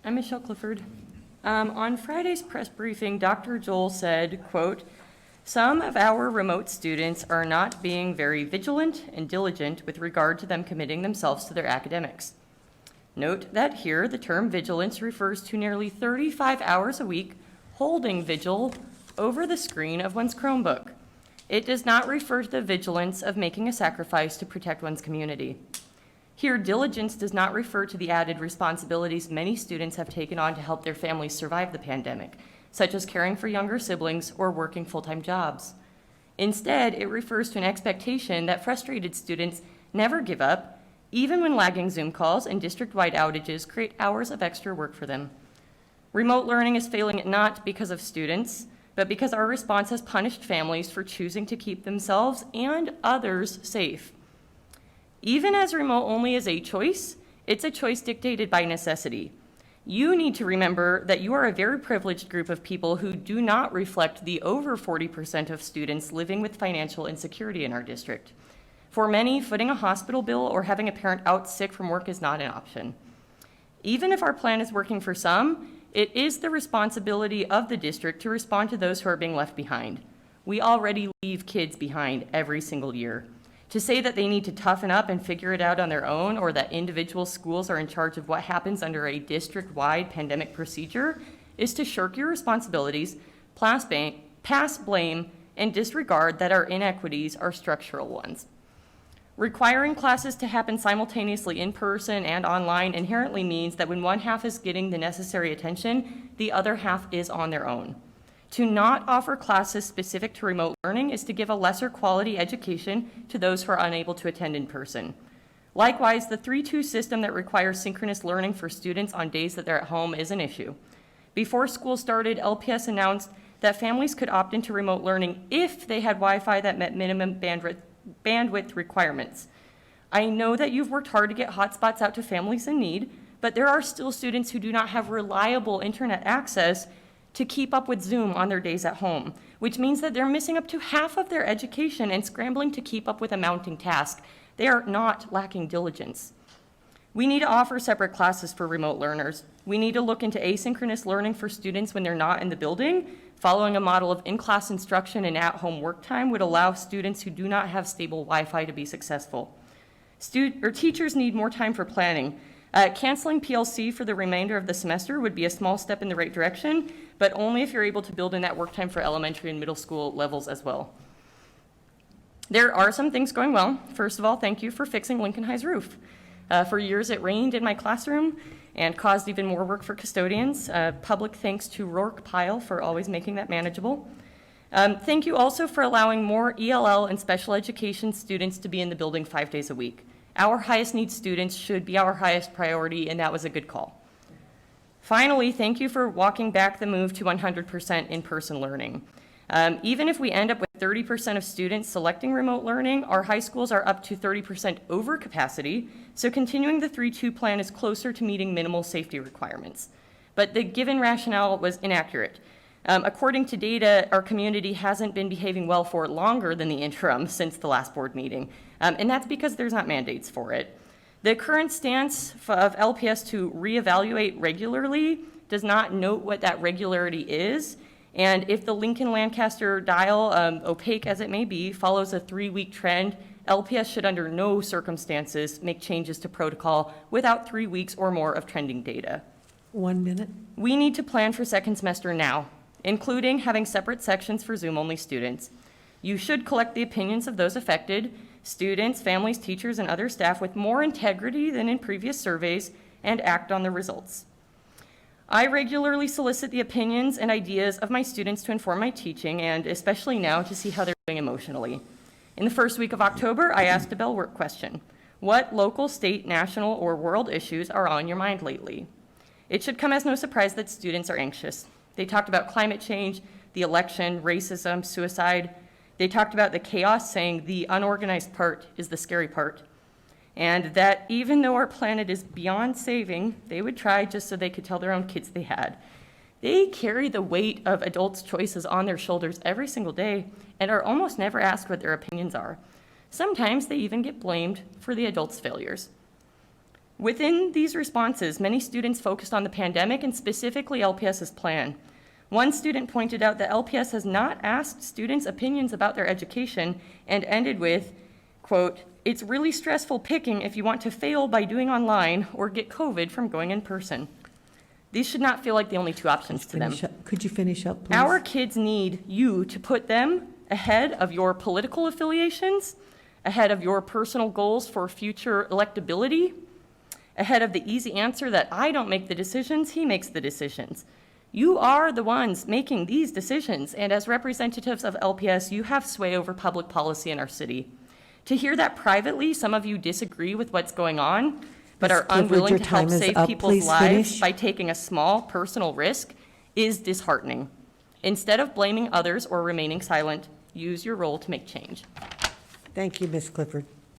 I'm Michelle Clifford. On Friday's press briefing, Dr. Joel said, quote, "Some of our remote students are not being very vigilant and diligent with regard to them committing themselves to their academics. Note that here the term vigilance refers to nearly 35 hours a week holding vigil over the screen of one's Chromebook. It does not refer to the vigilance of making a sacrifice to protect one's community. Here, diligence does not refer to the added responsibilities many students have taken on to help their families survive the pandemic, such as caring for younger siblings or working full-time jobs. Instead, it refers to an expectation that frustrated students never give up, even when lagging Zoom calls and district-wide outages create hours of extra work for them. Remote learning is failing not because of students, but because our response has punished families for choosing to keep themselves and others safe. Even as remote only is a choice, it's a choice dictated by necessity. You need to remember that you are a very privileged group of people who do not reflect the over 40% of students living with financial insecurity in our district. For many, footing a hospital bill or having a parent out sick from work is not an option. Even if our plan is working for some, it is the responsibility of the district to respond to those who are being left behind. We already leave kids behind every single year. To say that they need to toughen up and figure it out on their own, or that individual schools are in charge of what happens under a district-wide pandemic procedure, is to shirk your responsibilities, pass blame, and disregard that our inequities are structural ones. Requiring classes to happen simultaneously in person and online inherently means that when one half is getting the necessary attention, the other half is on their own. To not offer classes specific to remote learning is to give a lesser quality education to those who are unable to attend in person. Likewise, the 3-2 system that requires synchronous learning for students on days that they're at home is an issue. Before school started, LPS announced that families could opt into remote learning if they had Wi-Fi that met minimum bandwidth requirements. I know that you've worked hard to get hotspots out to families in need, but there are still students who do not have reliable internet access to keep up with Zoom on their days at home, which means that they're missing up to half of their education and scrambling to keep up with a mounting task. They are not lacking diligence. We need to offer separate classes for remote learners. We need to look into asynchronous learning for students when they're not in the building. Following a model of in-class instruction and at-home work time would allow students who do not have stable Wi-Fi to be successful. Teachers need more time for planning. Canceling PLC for the remainder of the semester would be a small step in the right direction, but only if you're able to build in that work time for elementary and middle school levels as well. There are some things going well. First of all, thank you for fixing Lincoln High's roof. For years it rained in my classroom and caused even more work for custodians. Public thanks to Rourke Pyle for always making that manageable. Thank you also for allowing more ELL and special education students to be in the building 5 days a week. Our highest need students should be our highest priority, and that was a good call. Finally, thank you for walking back the move to 100% in-person learning. Even if we end up with 30% of students selecting remote learning, our high schools are up to 30% over capacity, so continuing the 3-2 plan is closer to meeting minimal safety requirements. But the given rationale was inaccurate. According to data, our community hasn't been behaving well for longer than the interim since the last board meeting, and that's because there's not mandates for it. The current stance of LPS to reevaluate regularly does not note what that regularity is, and if the Lincoln-Lancaster dial, opaque as it may be, follows a 3-week trend, LPS should under no circumstances make changes to protocol without 3 weeks or more of trending data. 1 minute. We need to plan for second semester now, including having separate sections for Zoom-only students. You should collect the opinions of those affected, students, families, teachers, and other staff with more integrity than in previous surveys, and act on the results. I regularly solicit the opinions and ideas of my students to inform my teaching, and especially now to see how they're doing emotionally. In the first week of October, I asked a Bell Work question. What local, state, national, or world issues are on your mind lately? It should come as no surprise that students are anxious. They talked about climate change, the election, racism, suicide. They talked about the chaos, saying the unorganized part is the scary part. And that even though our planet is beyond saving, they would try just so they could tell their own kids they had. They carry the weight of adults' choices on their shoulders every single day and are almost never asked what their opinions are. Sometimes they even get blamed for the adults' failures. Within these responses, many students focused on the pandemic and specifically LPS's plan. One student pointed out that LPS has not asked students' opinions about their education and ended with, quote, "It's really stressful picking if you want to fail by doing online or get COVID from going in person." These should not feel like the only two options to them. Could you finish up, please? Our kids need you to put them ahead of your political affiliations, ahead of your personal goals for future electability, ahead of the easy answer that I don't make the decisions, he makes the decisions. You are the ones making these decisions, and as representatives of LPS, you have sway over public policy in our city. To hear that privately, some of you disagree with what's going on, but are unwilling to help save people's lives by taking a small personal risk is disheartening. Instead of blaming others or remaining silent, use your role to make change. Thank you, Ms. Clifford.